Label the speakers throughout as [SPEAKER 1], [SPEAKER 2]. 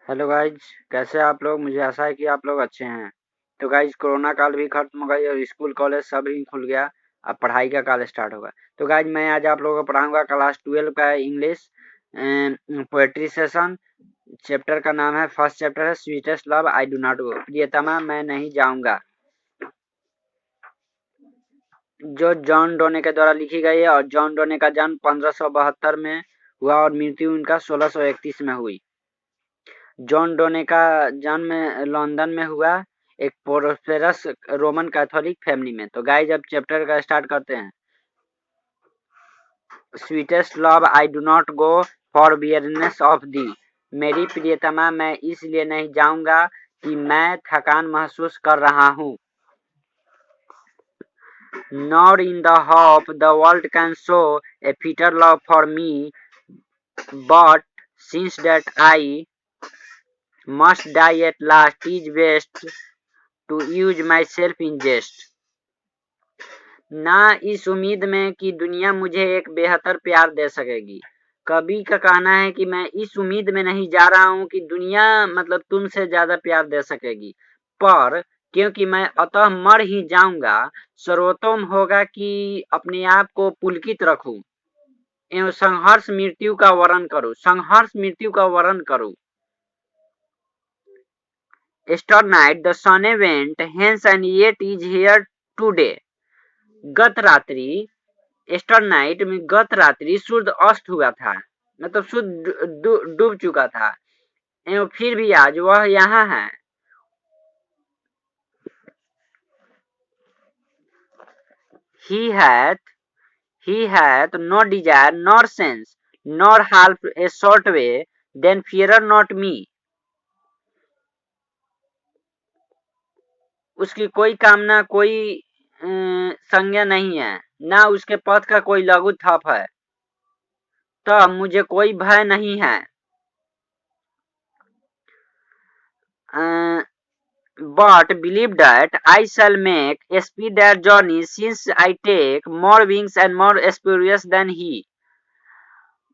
[SPEAKER 1] Hello guys, कैसे हैं आप लोग। मुझे आशा है कि आप लोग अच्छे हैं। तो गाइज, कोरोना काल भी खत्म हो गई और स्कूल कॉलेज सब ही खुल गया। अब पढ़ाई का काल स्टार्ट होगा। तो गाइज, मैं आज आप लोगों को पढ़ाऊंगा क्लास 12 का इंग्लिश पोएट्री सेशन। चैप्टर का नाम है, फर्स्ट चैप्टर है sweetest love I do not go, प्रियतमा मैं नहीं जाऊंगा, जो जॉन डोने के द्वारा लिखी गई है। और जॉन डोने का जन्म 1572 में हुआ और मृत्यु उनका 1631 में हुई। जॉन डोने का जन्म लंदन में हुआ, एक प्रोस्पेरस रोमन कैथोलिक फैमिली में। तो गाइज, अब चैप्टर का स्टार्ट करते हैं। Sweetest love I do not go for weariness of thee, मेरी प्रियतमा मैं इसलिए नहीं जाऊंगा कि मैं थकान महसूस कर रहा हूँ। Nor in the hope the world can show A fitter love for me, but since that I must die at last is best to use myself in jest। ना इस उम्मीद में कि दुनिया मुझे एक बेहतर प्यार दे सकेगी। कवि का कहना है कि मैं इस उम्मीद में नहीं जा रहा हूं कि दुनिया मतलब तुमसे ज्यादा प्यार दे सकेगी, पर क्योंकि मैं अतः मर ही जाऊंगा, सर्वोत्तम होगा कि अपने आप को पुलकित रखूं एवं संघर्ष मृत्यु का वर्ण करूं। Yesterday night the sun went hence and yet is here today। गत रात्रि, yesterday night में गत रात्रि सूर्य अस्त हुआ था, मतलब सूर्य डूब चुका था एवं फिर भी आज वह यहाँ है। He hath no desire nor sense nor half a short way, then fear not me। उसकी कोई कामना, कोई संज्ञा नहीं है, ना उसके पथ का कोई लघु थप है, तब मुझे कोई भय नहीं है। But believe that I shall make a speed that journey, since I take more wings and more spurious than he।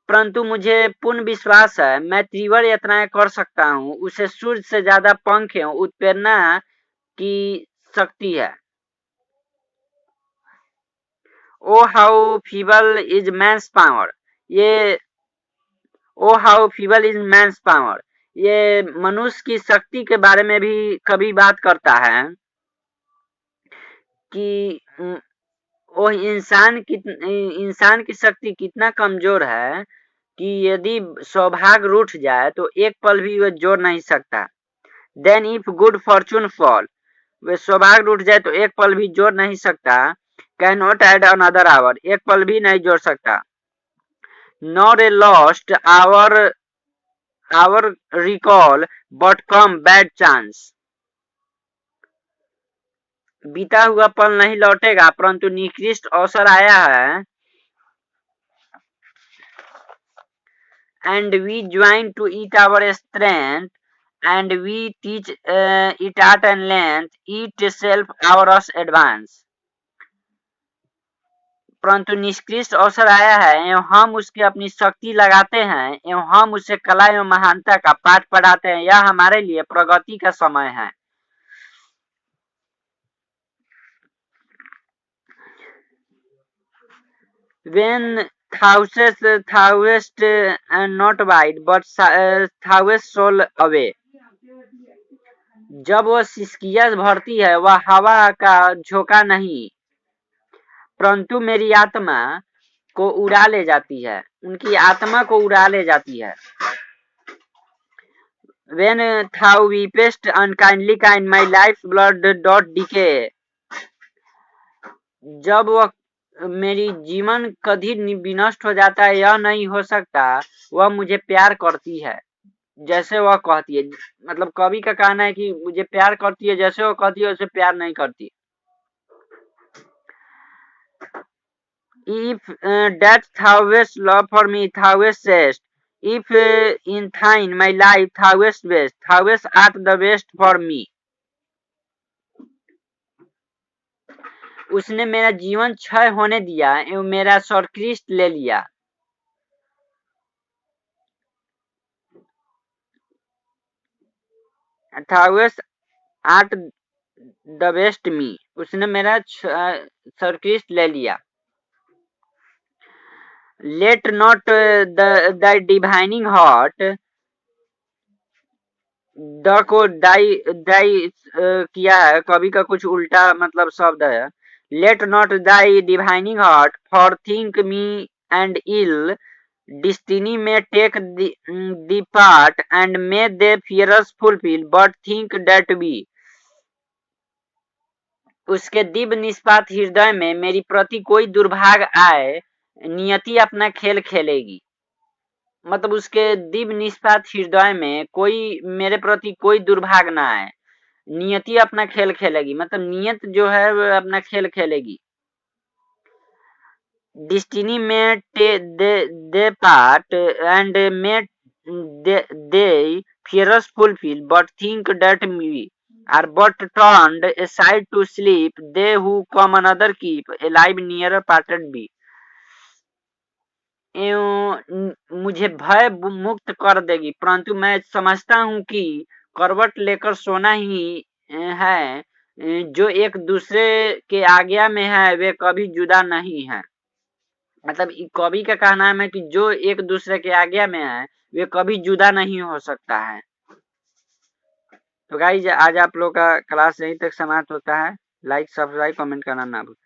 [SPEAKER 1] परंतु मुझे पूर्ण विश्वास है, मैं तीव्र यात्राएं कर सकता हूँ, उसे सूर्य से ज्यादा पंख एवं उत्प्रेरणा की शक्ति है। O how feeble is man's power, ये O how feeble is man's power, ये मनुष्य की शक्ति के बारे में भी कभी बात करता है कि वो इंसान की शक्ति कितना कमजोर है कि यदि सौभाग्य रूठ जाए तो एक पल भी वह जोड़ नहीं सकता। Then if good fortune fall, वे सौभाग्य रूठ जाए तो एक पल भी जोड़ नहीं सकता। Can not add another hour, एक पल भी नहीं जोड़ सकता। Not a lost hour recall but come bad chance, बीता हुआ पल नहीं लौटेगा परंतु निकृष्ट अवसर आया है। And we join to eat our strength, and we teach it at and length, each self ours advance। परंतु निष्कृष्ट अवसर आया है एवं हम उसकी अपनी शक्ति लगाते हैं एवं हम उसे कला एवं महानता का पाठ पढ़ाते हैं। यह हमारे लिए प्रगति का समय है। When thouest not wide but thouest soul away, जब वह सिसकिया भरती है वह हवा का झोंका नहीं, परंतु मेरी आत्मा को उड़ा ले जाती है, उनकी आत्मा को उड़ा ले जाती है। When thou weepest unkindly kind, my life blood doth decay, जब वह मेरी जीवन कभी विनष्ट हो जाता है, यह नहीं हो सकता, वह मुझे प्यार करती है जैसे वह कहती है। मतलब कवि का कहना है कि मुझे प्यार करती है, जैसे वो कहती है वैसे प्यार नहीं करती। If that thouest love for me thouest sayest, if in thine my life thouest best, thouest art the best for me। उसने मेरा जीवन क्षय होने दिया एवं मेरा सर्वोत्कृष्ट ले लिया। Thoughts at the best me, उसने मेरा सर्किस्ट ले लिया. Let not the divining heart, the को दाई किया है, कवि का कुछ उल्टा मतलब शब्द है. Let not thy divining heart forethink me and ill destiny में take the part and may they fears fulfil but think that be. उसके दिव्य निष्पात हृदय में मेरी प्रति कोई दुर्भाग आए, नियति अपना खेल खेलेगी. मतलब उसके दिव्य निष्पात हृदय में कोई मेरे प्रति कोई दुर्भाग ना आए, नियति अपना खेल खेलेगी. मतलब नियत जो है वो अपना खेल खेलेगी. डिस्टिनी में the part and may they fears fulfil but think that me are but turned aside to sleep, they who come another keep alive nearer parted be. मुझे भय मुक्त कर देगी, परंतु मैं समझता हूँ कि करवट लेकर सोना ही है. जो एक दूसरे के आज्ञा में है वे कभी जुदा नहीं है. मतलब कवि का कहना है कि जो एक दूसरे के आज्ञा में है वे कभी जुदा नहीं हो सकता है. तो गाइज आज आप लोग का क्लास यहीं तक समाप्त होता है. लाइक सब्सक्राइब कमेंट करना ना भूलें.